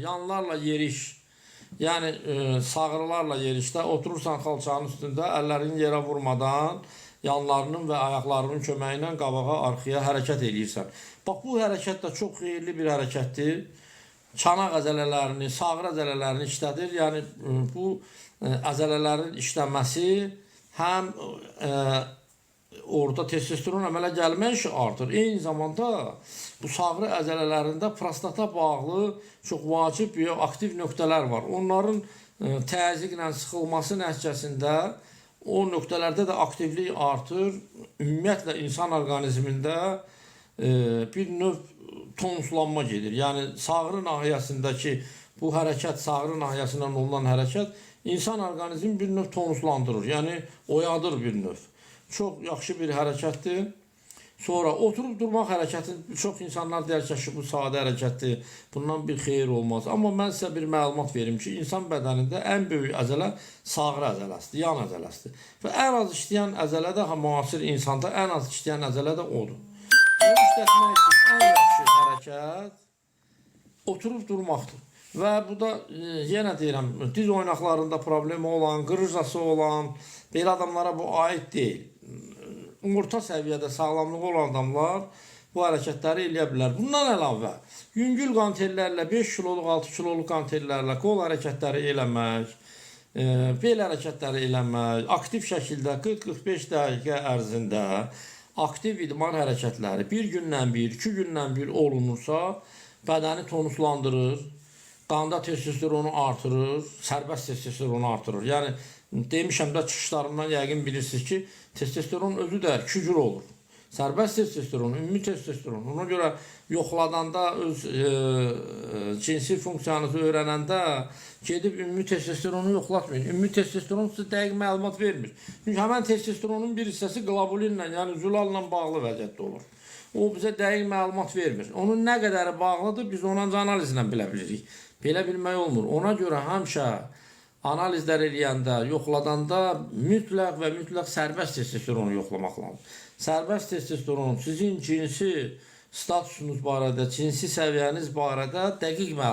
yanlarla yeriş, yani sağrılarla yerişdə oturursan xalçanın üstündə, əllərini yerə vurmadan, yanlarının və ayaqlarının köməyi ilə qabağa, arxaya hərəkət edirsən. Bax, bu hərəkət də çox xeyirli bir hərəkətdir. Çanaq əzələlərini, sağır əzələlərini işlədir. Yəni, bu əzələlərin işləməsi həm orada testosteron əmələ gəlmə işi artır. Eyni zamanda bu sağrı əzələlərində prostata bağlı çox vacib bioaktiv nöqtələr var. Onların təzyiqlə sıxılması nəticəsində o nöqtələrdə də aktivlik artır. Ümumiyyətlə, insan orqanizmində bir növ tonuslanma gedir. Yəni, sağrı nahiyəsindəki bu hərəkət, sağrı nahiyəsindən olunan hərəkət insan orqanizmi bir növ tonuslandırır. Yəni, oyadır bir növ. Çox yaxşı bir hərəkətdir. Sonra oturub durmaq hərəkəti, çox insanlar deyər ki, bu sadə hərəkətdir, bundan bir xeyir olmaz. Amma mən sizə bir məlumat verim ki, insan bədənində ən böyük əzələ sağrı əzələsidir, yan əzələsidir. Və ən az işləyən əzələ də, müasir insanda ən az işləyən əzələ də odur. Onu işlətmək üçün ən yaxşı hərəkət oturub durmaqdır. Və bu da, yenə deyirəm, diz oynaqlarında problemi olan, qırıcası olan, belə adamlara bu aid deyil. Orta səviyyədə sağlamlığı olan adamlar bu hərəkətləri eləyə bilər. Bundan əlavə, yüngül qantellərlə, 5 kiloluq, 6 kiloluq qantellərlə qol hərəkətləri eləmək, bel hərəkətləri eləmək, aktiv şəkildə 40-45 dəqiqə ərzində aktiv idman hərəkətləri bir gündən bir, 2 gündən bir olunursa, bədəni tonuslandırır, qanda testosteronu artırır, sərbəst testosteronu artırır. Yəni, demişəm də çıxışlarımdan yəqin bilirsiniz ki, testosteron özü də 2 cür olur. Sərbəst testosteron, ümumi testosteron. Ona görə yoxladanda, öz cinsi funksiyanızı öyrənəndə gedib ümumi testosteronu yoxlatmayın. Ümumi testosteron sizə dəqiq məlumat vermir. Çünki həmən testosteronun bir hissəsi qlobulinlə, yəni zülalla bağlı vəziyyətdə olur. O bizə dəqiq məlumat vermir. Onun nə qədəri bağlıdır, biz onun analizlə bilə bilirik. Belə bilmək olmur. Ona görə həmişə analizlər eləyəndə, yoxladanda mütləq və mütləq sərbəst testosteronu yoxlamaq lazım. Sərbəst testosteron sizin cinsi statusunuz barədə, cinsi səviyyəniz barədə dəqiq məlumat